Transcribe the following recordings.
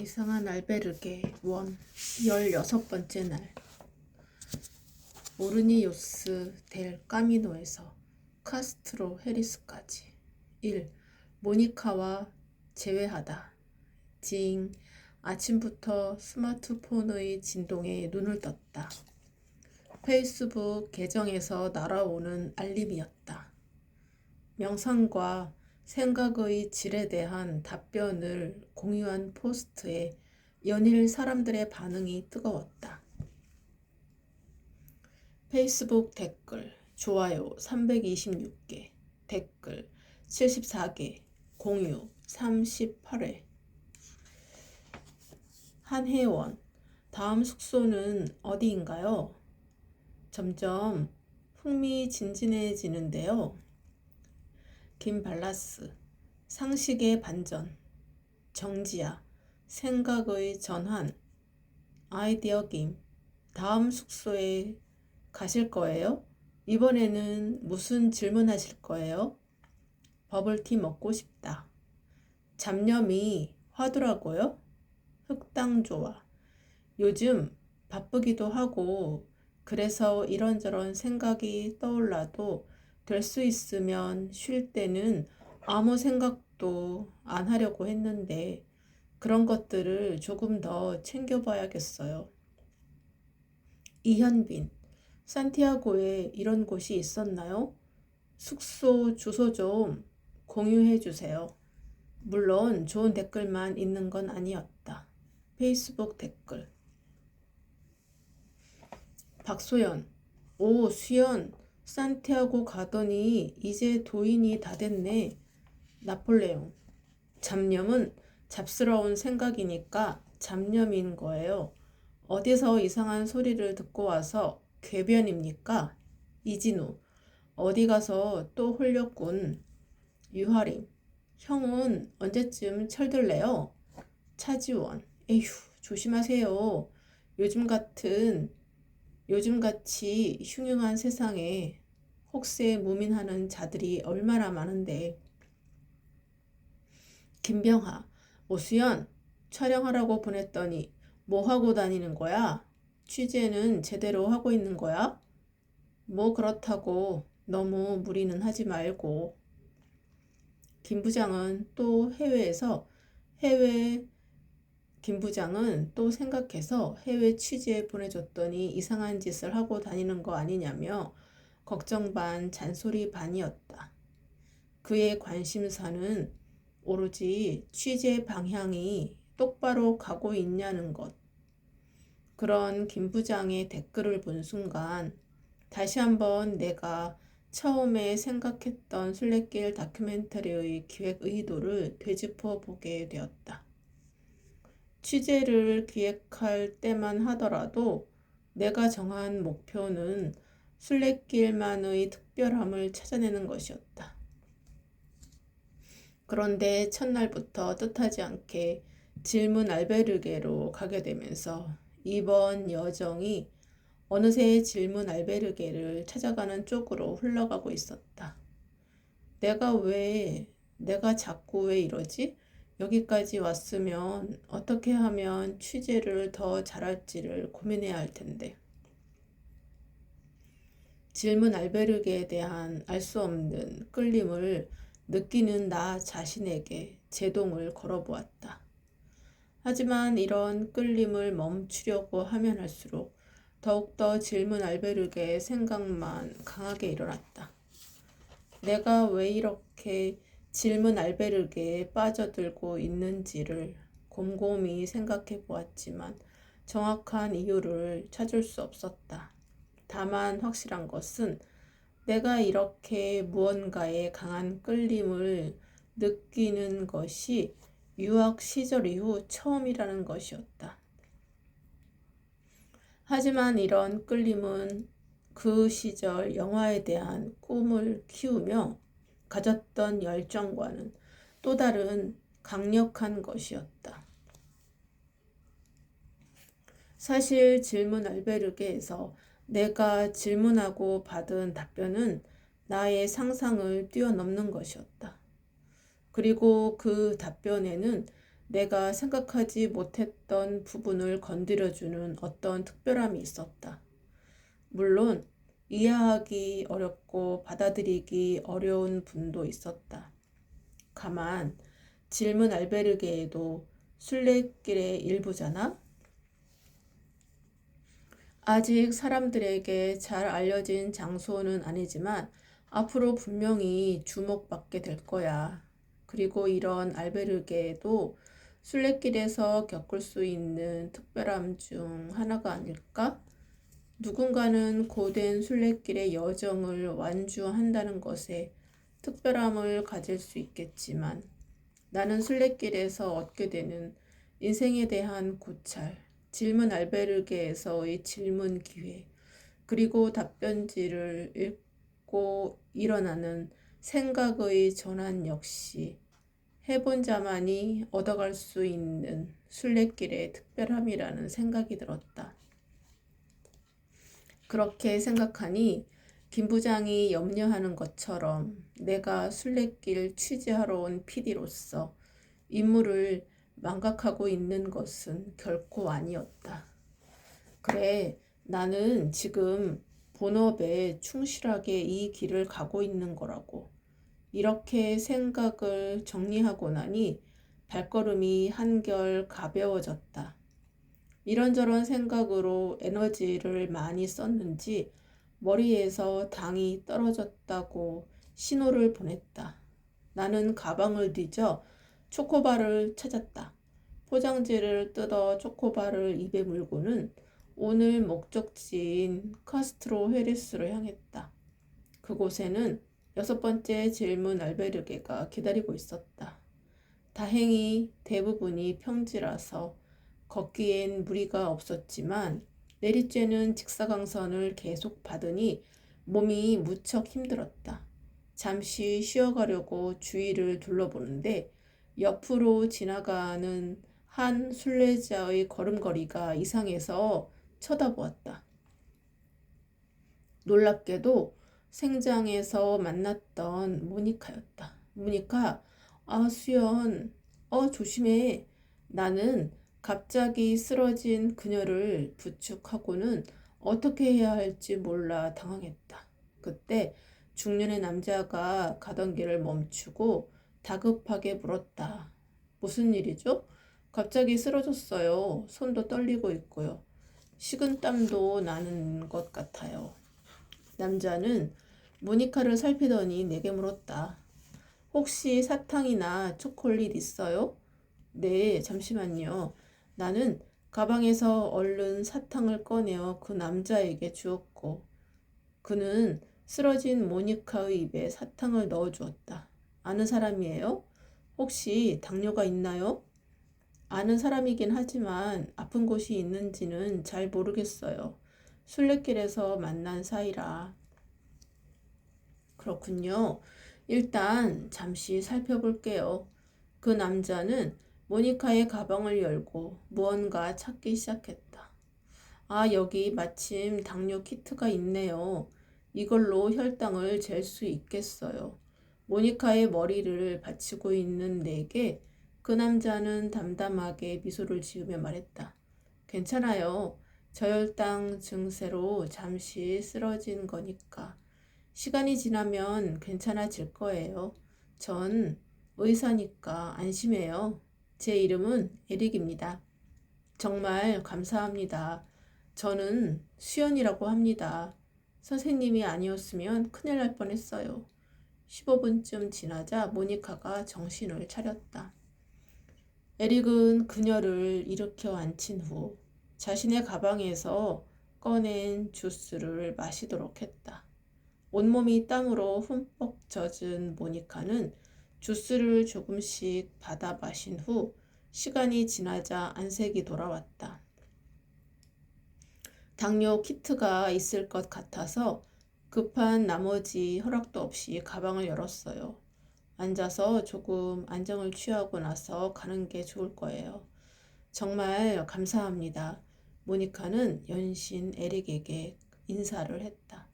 이상한 알베르게 원 16번째 날. 모르니요스 델 까미노에서 카스트로 헤리스까지. 1. 모니카와 재회하다. 징. 아침부터 스마트폰의 진동에 눈을 떴다. 페이스북 계정에서 날아오는 알림이었다. 명상과 생각의 질에 대한 답변을 공유한 포스트에 연일 사람들의 반응이 뜨거웠다. 페이스북 댓글, 좋아요 326개, 댓글 74개, 공유 38회. 한혜원, 다음 숙소는 어디인가요? 점점 흥미진진해지는데요. 김발라스, 상식의 반전. 정지야, 생각의 전환. 아이디어 김, 다음 숙소에 가실 거예요? 이번에는 무슨 질문하실 거예요? 버블티 먹고 싶다. 잡념이 화두라고요? 흑당 좋아. 요즘 바쁘기도 하고 그래서 이런저런 생각이 떠올라도 될 수 있으면 쉴 때는 아무 생각도 안 하려고 했는데 그런 것들을 조금 더 챙겨봐야겠어요. 이현빈, 산티아고에 이런 곳이 있었나요? 숙소 주소 좀 공유해 주세요. 물론 좋은 댓글만 있는 건 아니었다. 페이스북 댓글. 박소연, 오 수연, 산티아고 가더니 이제 도인이 다 됐네. 나폴레옹, 잡념은 잡스러운 생각이니까 잡념인 거예요. 어디서 이상한 소리를 듣고 와서 궤변입니까? 이진우, 어디 가서 또 홀렸군. 유하림, 형은 언제쯤 철들래요? 차지원, 에휴, 조심하세요. 요즘같이 흉흉한 세상에 혹세 무민하는 자들이 얼마나 많은데. 김병하, 오수연, 촬영하라고 보냈더니 뭐 하고 다니는 거야? 취재는 제대로 하고 있는 거야? 뭐 그렇다고 너무 무리는 하지 말고. 김 부장은 또 김 부장은 또 생각해서 해외 취재에 보내줬더니 이상한 짓을 하고 다니는 거 아니냐며 걱정 반 잔소리 반이었다. 그의 관심사는 오로지 취재 방향이 똑바로 가고 있냐는 것. 그런 김 부장의 댓글을 본 순간 다시 한번 내가 처음에 생각했던 순례길 다큐멘터리의 기획 의도를 되짚어 보게 되었다. 취재를 기획할 때만 하더라도 내가 정한 목표는 순례길만의 특별함을 찾아내는 것이었다. 그런데 첫날부터 뜻하지 않게 질문 알베르게로 가게 되면서 이번 여정이 어느새 질문 알베르게를 찾아가는 쪽으로 흘러가고 있었다. 내가 자꾸 왜 이러지? 여기까지 왔으면 어떻게 하면 취재를 더 잘할지를 고민해야 할 텐데. 질문 알베르게에 대한 알 수 없는 끌림을 느끼는 나 자신에게 제동을 걸어보았다. 하지만 이런 끌림을 멈추려고 하면 할수록 더욱더 질문 알베르게의 생각만 강하게 일어났다. 내가 왜 이렇게 질문 알베르게에 빠져들고 있는지를 곰곰이 생각해 보았지만 정확한 이유를 찾을 수 없었다. 다만 확실한 것은 내가 이렇게 무언가에 강한 끌림을 느끼는 것이 유학 시절 이후 처음이라는 것이었다. 하지만 이런 끌림은 그 시절 영화에 대한 꿈을 키우며 가졌던 열정과는 또 다른 강력한 것이었다. 사실 질문 알베르게에서 내가 질문하고 받은 답변은 나의 상상을 뛰어넘는 것이었다. 그리고 그 답변에는 내가 생각하지 못했던 부분을 건드려주는 어떤 특별함이 있었다. 물론 이해하기 어렵고 받아들이기 어려운 분도 있었다. 가만, 질문 알베르게에도 순례길의 일부잖아? 아직 사람들에게 잘 알려진 장소는 아니지만 앞으로 분명히 주목받게 될 거야. 그리고 이런 알베르게도 순례길에서 겪을 수 있는 특별함 중 하나가 아닐까? 누군가는 고된 순례길의 여정을 완주한다는 것에 특별함을 가질 수 있겠지만 나는 순례길에서 얻게 되는 인생에 대한 고찰, 질문 알베르게에서의 질문 기회, 그리고 답변지를 읽고 일어나는 생각의 전환 역시 해본 자만이 얻어갈 수 있는 순례길의 특별함이라는 생각이 들었다. 그렇게 생각하니 김 부장이 염려하는 것처럼 내가 순례길 취재하러 온 PD로서 임무를 망각하고 있는 것은 결코 아니었다. 그래, 나는 지금 본업에 충실하게 이 길을 가고 있는 거라고. 이렇게 생각을 정리하고 나니 발걸음이 한결 가벼워졌다. 이런저런 생각으로 에너지를 많이 썼는지 머리에서 당이 떨어졌다고 신호를 보냈다. 나는 가방을 뒤져 초코바를 찾았다. 포장지를 뜯어 초코바를 입에 물고는 오늘 목적지인 카스트로 헤리스로 향했다. 그곳에는 6번째 질문 알베르게가 기다리고 있었다. 다행히 대부분이 평지라서 걷기엔 무리가 없었지만 내리쬐는 직사광선을 계속 받으니 몸이 무척 힘들었다. 잠시 쉬어가려고 주위를 둘러보는데 옆으로 지나가는 한 순례자의 걸음걸이가 이상해서 쳐다보았다. 놀랍게도 생장에서 만났던 모니카였다. 모니카, 아, 수연, 조심해. 나는 갑자기 쓰러진 그녀를 부축하고는 어떻게 해야 할지 몰라 당황했다. 그때 중년의 남자가 가던 길을 멈추고 다급하게 물었다. 무슨 일이죠? 갑자기 쓰러졌어요. 손도 떨리고 있고요. 식은땀도 나는 것 같아요. 남자는 모니카를 살피더니 내게 물었다. 혹시 사탕이나 초콜릿 있어요? 네, 잠시만요. 나는 가방에서 얼른 사탕을 꺼내어 그 남자에게 주었고 그는 쓰러진 모니카의 입에 사탕을 넣어 주었다. 아는 사람이에요? 혹시 당뇨가 있나요? 아는 사람이긴 하지만 아픈 곳이 있는지는 잘 모르겠어요. 순례길에서 만난 사이라. 그렇군요. 일단 잠시 살펴볼게요. 그 남자는 모니카의 가방을 열고 무언가 찾기 시작했다. 아, 여기 마침 당뇨 키트가 있네요. 이걸로 혈당을 잴 수 있겠어요. 모니카의 머리를 받치고 있는 내게 그 남자는 담담하게 미소를 지으며 말했다. 괜찮아요. 저혈당 증세로 잠시 쓰러진 거니까. 시간이 지나면 괜찮아질 거예요. 전 의사니까 안심해요. 제 이름은 에릭입니다. 정말 감사합니다. 저는 수연이라고 합니다. 선생님이 아니었으면 큰일 날 뻔했어요. 15분쯤 지나자 모니카가 정신을 차렸다. 에릭은 그녀를 일으켜 앉힌 후 자신의 가방에서 꺼낸 주스를 마시도록 했다. 온몸이 땀으로 흠뻑 젖은 모니카는 주스를 조금씩 받아 마신 후 시간이 지나자 안색이 돌아왔다. 당뇨 키트가 있을 것 같아서 급한 나머지 허락도 없이 가방을 열었어요. 앉아서 조금 안정을 취하고 나서 가는 게 좋을 거예요. 정말 감사합니다. 모니카는 연신 에릭에게 인사를 했다.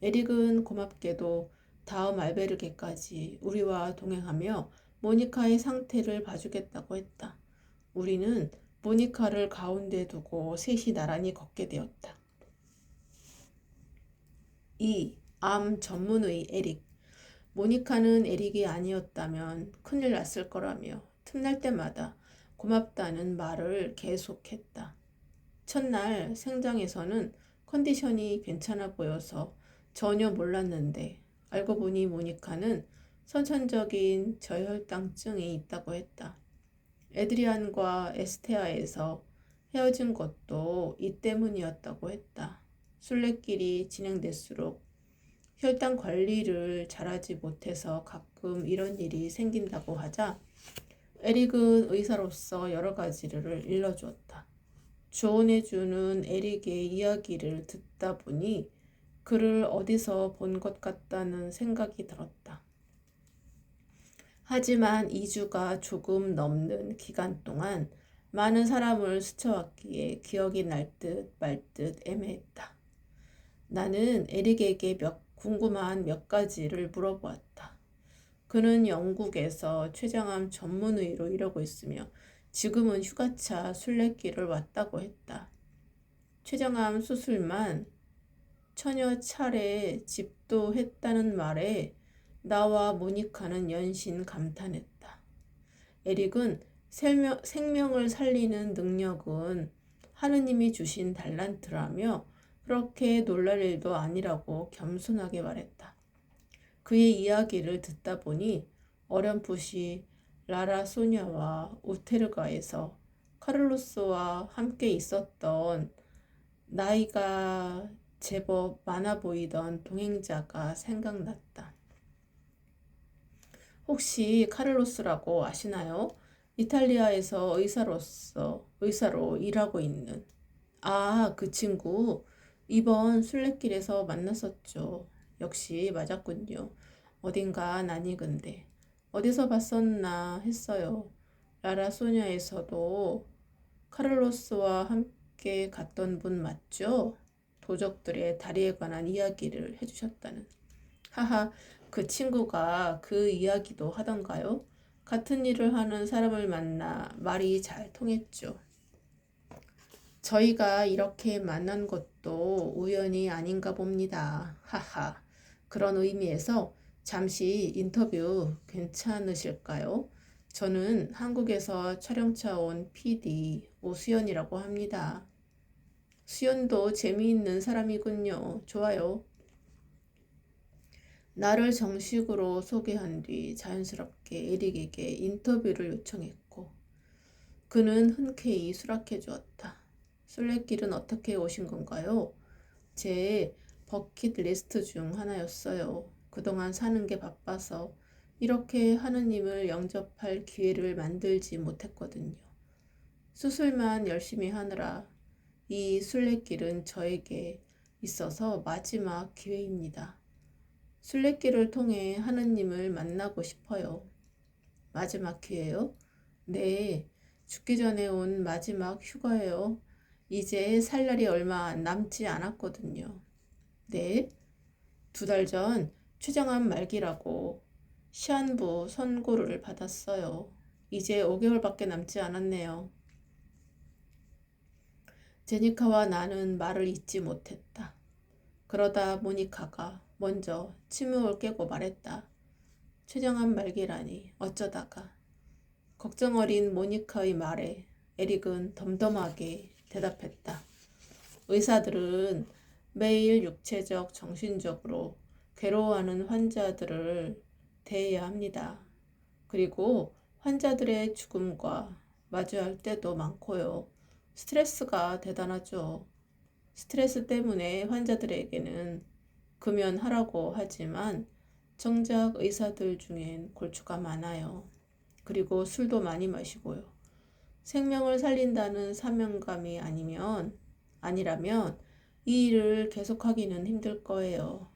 에릭은 고맙게도 다음 알베르게까지 우리와 동행하며 모니카의 상태를 봐주겠다고 했다. 우리는 모니카를 가운데 두고 셋이 나란히 걷게 되었다. 2. 암 전문의 에릭. 모니카는 에릭이 아니었다면 큰일 났을 거라며 틈날 때마다 고맙다는 말을 계속했다. 첫날 생장에서는 컨디션이 괜찮아 보여서 전혀 몰랐는데 알고 보니 모니카는 선천적인 저혈당증이 있다고 했다. 에드리안과 에스테아에서 헤어진 것도 이 때문이었다고 했다. 순례길이 진행될수록 혈당 관리를 잘하지 못해서 가끔 이런 일이 생긴다고 하자 에릭은 의사로서 여러 가지를 일러주었다. 조언해주는 에릭의 이야기를 듣다 보니 그를 어디서 본 것 같다는 생각이 들었다. 하지만 2주가 조금 넘는 기간 동안 많은 사람을 스쳐왔기에 기억이 날 듯 말 듯 애매했다. 나는 에릭에게 궁금한 몇 가지를 물어보았다. 그는 영국에서 췌장암 전문의로 일하고 있으며 지금은 휴가차 순례길을 왔다고 했다. 췌장암 수술만 천여 차례 집도했다는 말에 나와 모니카는 연신 감탄했다. 에릭은 생명을 살리는 능력은 하느님이 주신 달란트라며 그렇게 놀랄 일도 아니라고 겸손하게 말했다. 그의 이야기를 듣다 보니 어렴풋이 라라 소냐와 우테르가에서 카를로스와 함께 있었던 나이가 제법 많아 보이던 동행자가 생각났다. 혹시 카를로스라고 아시나요? 이탈리아에서 의사로 일하고 있는. 아, 그 친구. 이번 순례길에서 만났었죠. 역시 맞았군요. 어딘가 낯익은데. 어디서 봤었나 했어요. 라라 소녀에서도 카를로스와 함께 갔던 분 맞죠? 도적들의 다리에 관한 이야기를 해주셨다는. 하하, 그 친구가 그 이야기도 하던가요? 같은 일을 하는 사람을 만나 말이 잘 통했죠. 저희가 이렇게 만난 것도 우연이 아닌가 봅니다. 하하. 그런 의미에서 잠시 인터뷰 괜찮으실까요? 저는 한국에서 촬영차 온 PD 오수연이라고 합니다. 수연도 재미있는 사람이군요. 좋아요. 나를 정식으로 소개한 뒤 자연스럽게 에릭에게 인터뷰를 요청했고 그는 흔쾌히 수락해 주었다. 순례길은 어떻게 오신 건가요? 제 버킷리스트 중 하나였어요. 그동안 사는 게 바빠서 이렇게 하느님을 영접할 기회를 만들지 못했거든요. 수술만 열심히 하느라 이 순례길은 저에게 있어서 마지막 기회입니다. 순례길을 통해 하느님을 만나고 싶어요. 마지막 기회요? 네, 죽기 전에 온 마지막 휴가예요. 이제 살 날이 얼마 남지 않았거든요. 네, 2달 전 췌장암 말기라고 시한부 선고를 받았어요. 이제 5개월밖에 남지 않았네요. 제니카와 나는 말을 잇지 못했다. 그러다 모니카가 먼저 침묵을 깨고 말했다. 췌장암 말기라니 어쩌다가. 걱정 어린 모니카의 말에 에릭은 덤덤하게 대답했다. 의사들은 매일 육체적, 정신적으로 괴로워하는 환자들을 대해야 합니다. 그리고 환자들의 죽음과 마주할 때도 많고요. 스트레스가 대단하죠. 스트레스 때문에 환자들에게는 금연하라고 하지만 정작 의사들 중엔 골초가 많아요. 그리고 술도 많이 마시고요. 생명을 살린다는 사명감이 아니라면 이 일을 계속하기는 힘들 거예요.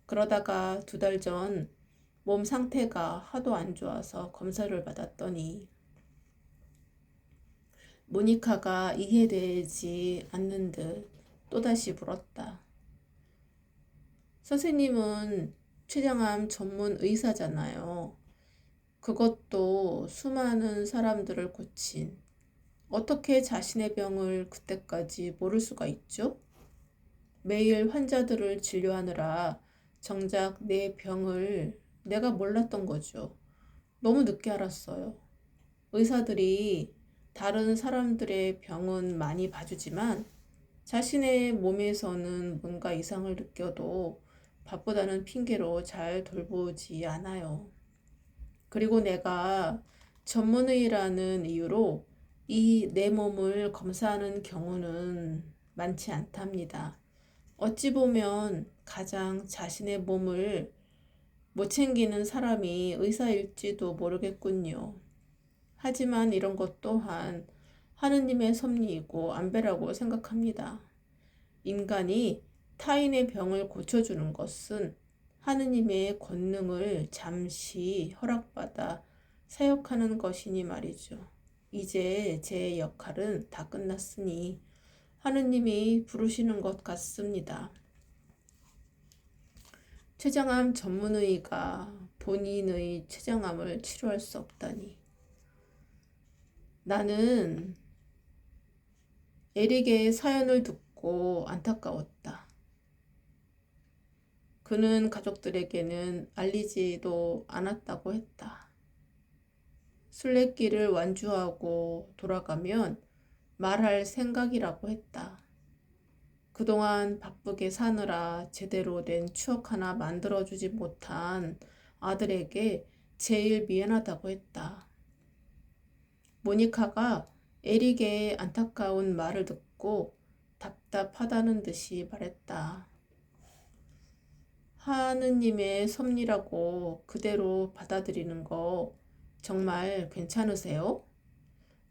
그러다가 2달 전 몸 상태가 하도 안 좋아서 검사를 받았더니 모니카가 이해되지 않는 듯 또다시 물었다. 선생님은 췌장암 전문 의사잖아요. 그것도 수많은 사람들을 고친. 어떻게 자신의 병을 그때까지 모를 수가 있죠? 매일 환자들을 진료하느라 정작 내 병을 내가 몰랐던 거죠. 너무 늦게 알았어요. 의사들이 다른 사람들의 병은 많이 봐주지만 자신의 몸에서는 뭔가 이상을 느껴도 바쁘다는 핑계로 잘 돌보지 않아요. 그리고 내가 전문의라는 이유로 이 내 몸을 검사하는 경우는 많지 않답니다. 어찌 보면 가장 자신의 몸을 못 챙기는 사람이 의사일지도 모르겠군요. 하지만 이런 것 또한 하느님의 섭리이고 안배라고 생각합니다. 인간이 타인의 병을 고쳐주는 것은 하느님의 권능을 잠시 허락받아 사역하는 것이니 말이죠. 이제 제 역할은 다 끝났으니 하느님이 부르시는 것 같습니다. 췌장암 전문의가 본인의 췌장암을 치료할 수 없다니. 나는 에릭의 사연을 듣고 안타까웠다. 그는 가족들에게는 알리지도 않았다고 했다. 순례길을 완주하고 돌아가면 말할 생각이라고 했다. 그동안 바쁘게 사느라 제대로 된 추억 하나 만들어주지 못한 아들에게 제일 미안하다고 했다. 모니카가 에릭의 안타까운 말을 듣고 답답하다는 듯이 말했다. 하느님의 섭리라고 그대로 받아들이는 거 정말 괜찮으세요?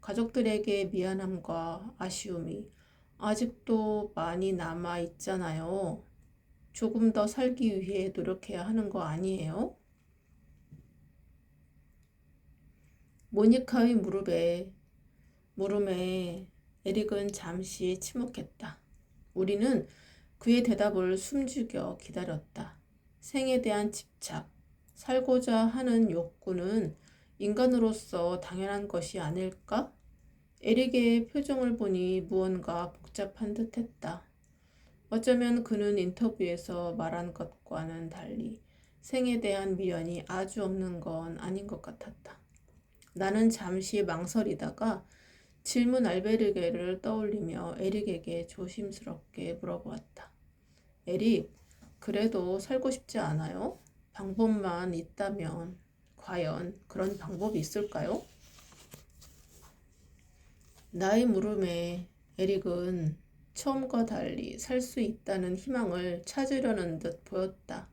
가족들에게 미안함과 아쉬움이 아직도 많이 남아 있잖아요. 조금 더 살기 위해 노력해야 하는 거 아니에요? 모니카의 물음에 에릭은 잠시 침묵했다. 우리는 그의 대답을 숨죽여 기다렸다. 생에 대한 집착, 살고자 하는 욕구는 인간으로서 당연한 것이 아닐까? 에릭의 표정을 보니 무언가 복잡한 듯 했다. 어쩌면 그는 인터뷰에서 말한 것과는 달리 생에 대한 미련이 아주 없는 건 아닌 것 같았다. 나는 잠시 망설이다가 질문 알베르게를 떠올리며 에릭에게 조심스럽게 물어보았다. 에릭, 그래도 살고 싶지 않아요? 방법만 있다면 과연 그런 방법이 있을까요? 나의 물음에 에릭은 처음과 달리 살 수 있다는 희망을 찾으려는 듯 보였다.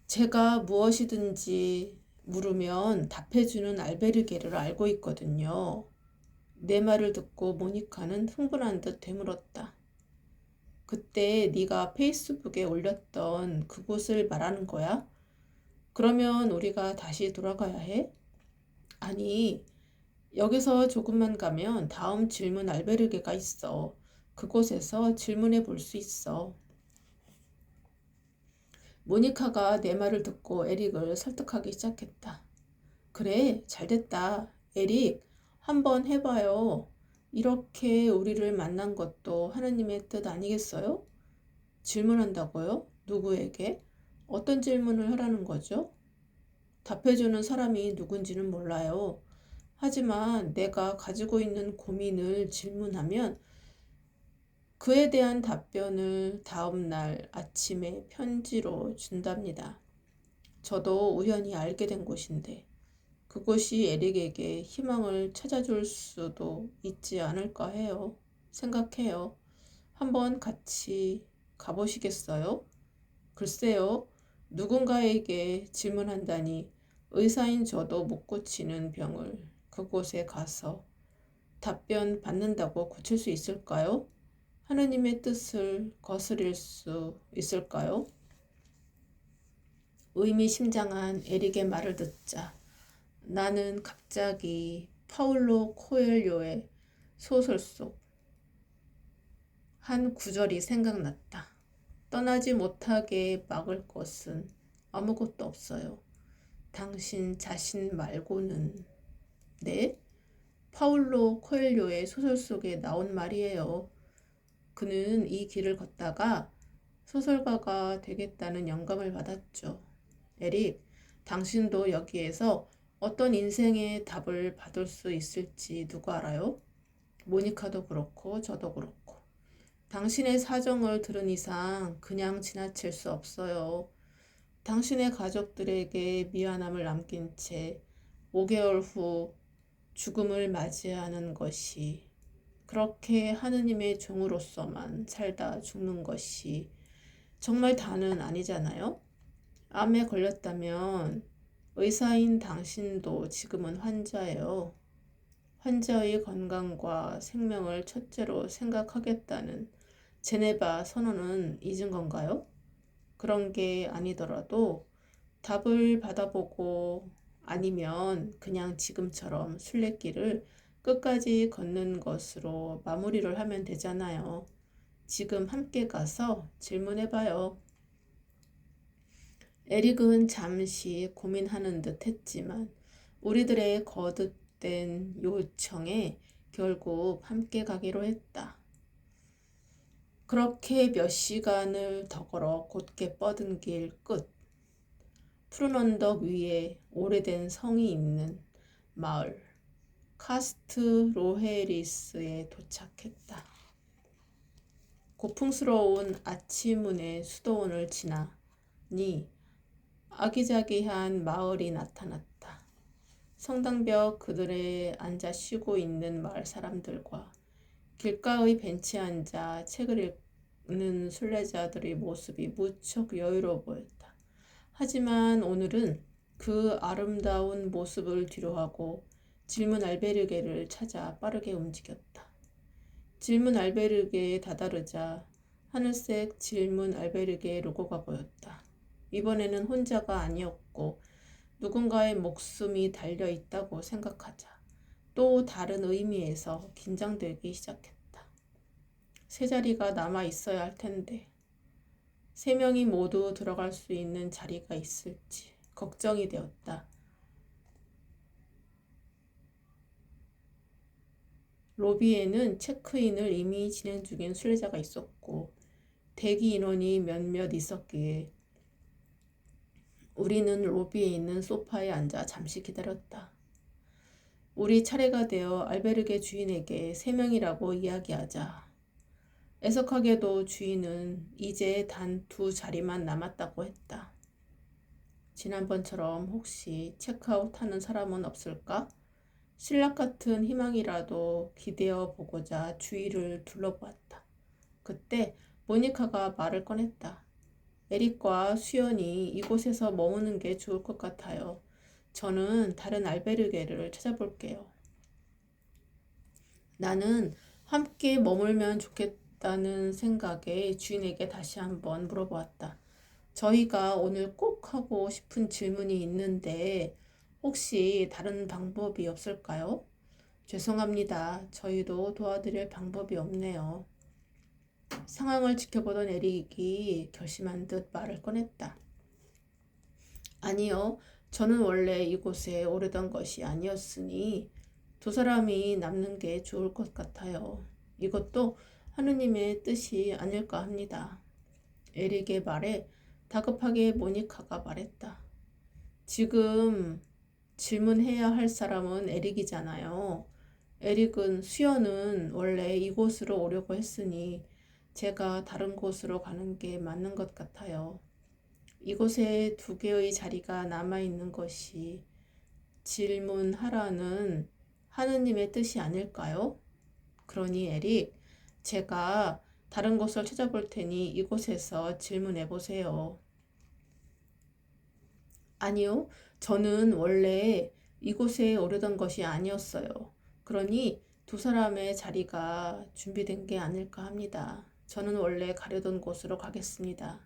제가 무엇이든지 물으면 답해주는 알베르게를 알고 있거든요. 내 말을 듣고 모니카는 흥분한 듯 되물었다. 그때 네가 페이스북에 올렸던 그곳을 말하는 거야? 그러면 우리가 다시 돌아가야 해? 아니, 여기서 조금만 가면 다음 질문 알베르게가 있어. 그곳에서 질문해 볼 수 있어. 모니카가 내 말을 듣고 에릭을 설득하기 시작했다. 그래, 잘됐다. 에릭, 한번 해봐요. 이렇게 우리를 만난 것도 하느님의 뜻 아니겠어요? 질문한다고요? 누구에게? 어떤 질문을 하라는 거죠? 답해주는 사람이 누군지는 몰라요. 하지만 내가 가지고 있는 고민을 질문하면 그에 대한 답변을 다음날 아침에 편지로 준답니다. 저도 우연히 알게 된 곳인데 그곳이 에릭에게 희망을 찾아줄 수도 있지 않을까 해요. 생각해요. 한번 같이 가보시겠어요? 글쎄요. 누군가에게 질문한다니 의사인 저도 못 고치는 병을 그곳에 가서 답변 받는다고 고칠 수 있을까요? 하느님의 뜻을 거스릴 수 있을까요? 의미심장한 에릭의 말을 듣자 나는 갑자기 파울로 코엘료의 소설 속 한 구절이 생각났다. 떠나지 못하게 막을 것은 아무것도 없어요. 당신 자신 말고는. 네? 파울로 코엘료의 소설 속에 나온 말이에요. 그는 이 길을 걷다가 소설가가 되겠다는 영감을 받았죠. 에릭, 당신도 여기에서 어떤 인생의 답을 받을 수 있을지 누가 알아요? 모니카도 그렇고 저도 그렇고. 당신의 사정을 들은 이상 그냥 지나칠 수 없어요. 당신의 가족들에게 미안함을 남긴 채 5개월 후 죽음을 맞이하는 것이, 그렇게 하느님의 종으로서만 살다 죽는 것이 정말 다는 아니잖아요? 암에 걸렸다면 의사인 당신도 지금은 환자예요. 환자의 건강과 생명을 첫째로 생각하겠다는 제네바 선언은 잊은 건가요? 그런 게 아니더라도 답을 받아보고 아니면 그냥 지금처럼 순례길을 끝까지 걷는 것으로 마무리를 하면 되잖아요. 지금 함께 가서 질문해봐요. 에릭은 잠시 고민하는 듯 했지만 우리들의 거듭된 요청에 결국 함께 가기로 했다. 그렇게 몇 시간을 더 걸어 곧게 뻗은 길 끝, 푸른 언덕 위에 오래된 성이 있는 마을 카스트 로헤리스에 도착했다. 고풍스러운 아침문의 수도원을 지나니 아기자기한 마을이 나타났다. 성당벽 그늘에 앉아 쉬고 있는 마을 사람들과 길가의 벤치에 앉아 책을 읽는 순례자들의 모습이 무척 여유로워 보였다. 하지만 오늘은 그 아름다운 모습을 뒤로하고 질문 알베르게를 찾아 빠르게 움직였다. 질문 알베르게에 다다르자 하늘색 질문 알베르게 로고가 보였다. 이번에는 혼자가 아니었고 누군가의 목숨이 달려 있다고 생각하자 또 다른 의미에서 긴장되기 시작했다. 세 자리가 남아 있어야 할 텐데 3명이 모두 들어갈 수 있는 자리가 있을지 걱정이 되었다. 로비에는 체크인을 이미 진행 중인 순례자가 있었고 대기 인원이 몇몇 있었기에 우리는 로비에 있는 소파에 앉아 잠시 기다렸다. 우리 차례가 되어 알베르게 주인에게 3명이라고 이야기하자 애석하게도 주인은 이제 단 2 자리만 남았다고 했다. 지난번처럼 혹시 체크아웃하는 사람은 없을까? 신락 같은 희망이라도 기대어 보고자 주위를 둘러보았다. 그때 모니카가 말을 꺼냈다. 에릭과 수연이 이곳에서 머무는 게 좋을 것 같아요. 저는 다른 알베르게를 찾아볼게요. 나는 함께 머물면 좋겠다는 생각에 주인에게 다시 한번 물어보았다. 저희가 오늘 꼭 하고 싶은 질문이 있는데 혹시 다른 방법이 없을까요? 죄송합니다. 저희도 도와드릴 방법이 없네요. 상황을 지켜보던 에릭이 결심한 듯 말을 꺼냈다. 아니요. 저는 원래 이곳에 오르던 것이 아니었으니 2 사람이 남는 게 좋을 것 같아요. 이것도 하느님의 뜻이 아닐까 합니다. 에릭의 말에 다급하게 모니카가 말했다. 지금 질문해야 할 사람은 에릭이잖아요. 에릭은 수연은 원래 이곳으로 오려고 했으니 제가 다른 곳으로 가는 게 맞는 것 같아요. 이곳에 2개의 자리가 남아있는 것이 질문하라는 하느님의 뜻이 아닐까요? 그러니 에릭, 제가 다른 곳을 찾아볼 테니 이곳에서 질문해 보세요. 아니요, 저는 원래 이곳에 오르던 것이 아니었어요. 그러니 2 사람의 자리가 준비된 게 아닐까 합니다. 저는 원래 가려던 곳으로 가겠습니다.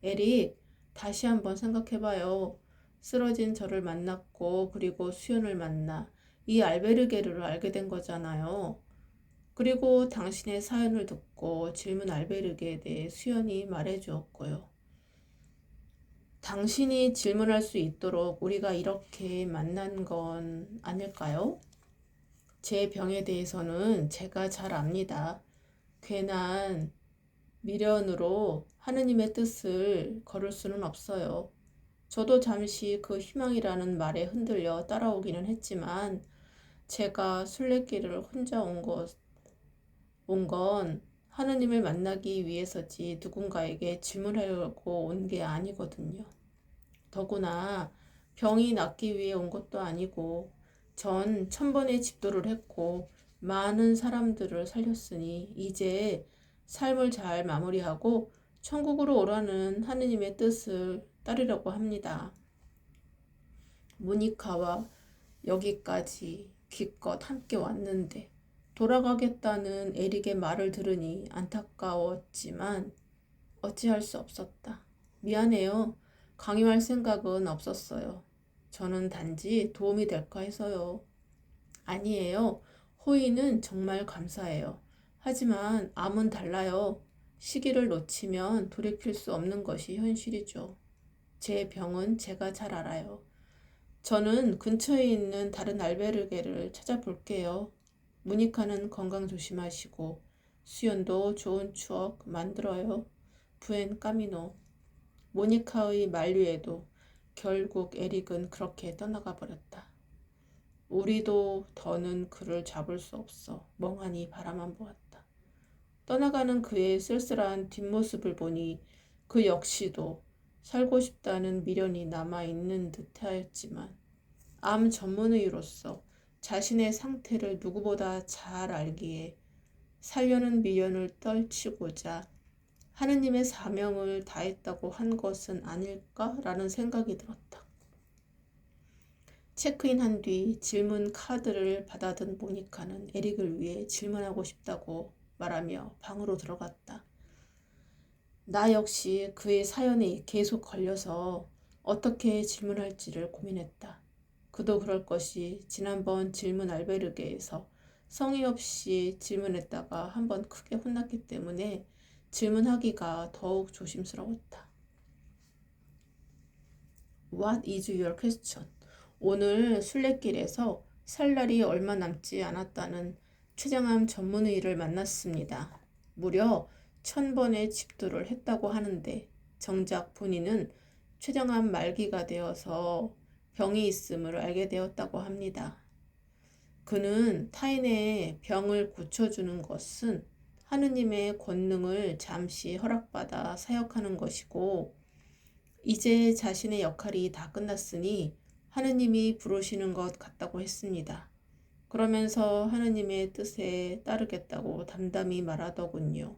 에릭, 다시 한번 생각해봐요. 쓰러진 저를 만났고 그리고 수연을 만나 이 알베르게를 알게 된 거잖아요. 그리고 당신의 사연을 듣고 질문 알베르게에 대해 수연이 말해주었고요. 당신이 질문할 수 있도록 우리가 이렇게 만난 건 아닐까요? 제 병에 대해서는 제가 잘 압니다. 괜한 미련으로 하느님의 뜻을 걸을 수는 없어요. 저도 잠시 그 희망이라는 말에 흔들려 따라오기는 했지만 제가 순례길을 혼자 온 건 하느님을 만나기 위해서지 누군가에게 질문하려고 온 게 아니거든요. 더구나 병이 낫기 위해 온 것도 아니고 전 1000번의 집도를 했고 많은 사람들을 살렸으니 이제 삶을 잘 마무리하고 천국으로 오라는 하느님의 뜻을 따르려고 합니다. 모니카와 여기까지 기껏 함께 왔는데 돌아가겠다는 에릭의 말을 들으니 안타까웠지만 어찌할 수 없었다. 미안해요. 강요할 생각은 없었어요. 저는 단지 도움이 될까 해서요. 아니에요. 호의는 정말 감사해요. 하지만 암은 달라요. 시기를 놓치면 돌이킬 수 없는 것이 현실이죠. 제 병은 제가 잘 알아요. 저는 근처에 있는 다른 알베르게를 찾아볼게요. 무니카는 건강 조심하시고 수연도 좋은 추억 만들어요. 부엔 까미노. 모니카의 만류에도 결국 에릭은 그렇게 떠나가 버렸다. 우리도 더는 그를 잡을 수 없어 멍하니 바라만 보았다. 떠나가는 그의 쓸쓸한 뒷모습을 보니 그 역시도 살고 싶다는 미련이 남아있는 듯하였지만 암 전문의로서 자신의 상태를 누구보다 잘 알기에 살려는 미련을 떨치고자 하느님의 사명을 다했다고 한 것은 아닐까라는 생각이 들었다. 체크인한 뒤 질문 카드를 받아든 모니카는 에릭을 위해 질문하고 싶다고 말하며 방으로 들어갔다. 나 역시 그의 사연에 계속 걸려서 어떻게 질문할지를 고민했다. 그도 그럴 것이 지난번 질문 알베르게에서 성의 없이 질문했다가 한번 크게 혼났기 때문에 질문하기가 더욱 조심스러웠다. What is your question? 오늘 순례길에서 살 날이 얼마 남지 않았다는 췌장암 전문의를 만났습니다. 무려 1000번의 집도를 했다고 하는데 정작 본인은 췌장암 말기가 되어서 병이 있음을 알게 되었다고 합니다. 그는 타인의 병을 고쳐주는 것은 하느님의 권능을 잠시 허락받아 사역하는 것이고 이제 자신의 역할이 다 끝났으니 하느님이 부르시는 것 같다고 했습니다. 그러면서 하느님의 뜻에 따르겠다고 담담히 말하더군요.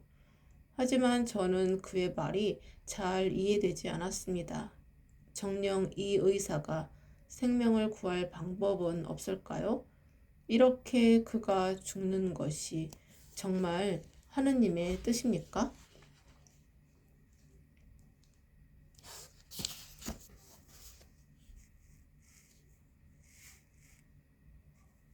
하지만 저는 그의 말이 잘 이해되지 않았습니다. 정녕 이 의사가 생명을 구할 방법은 없을까요? 이렇게 그가 죽는 것이 정말 하느님의 뜻입니까?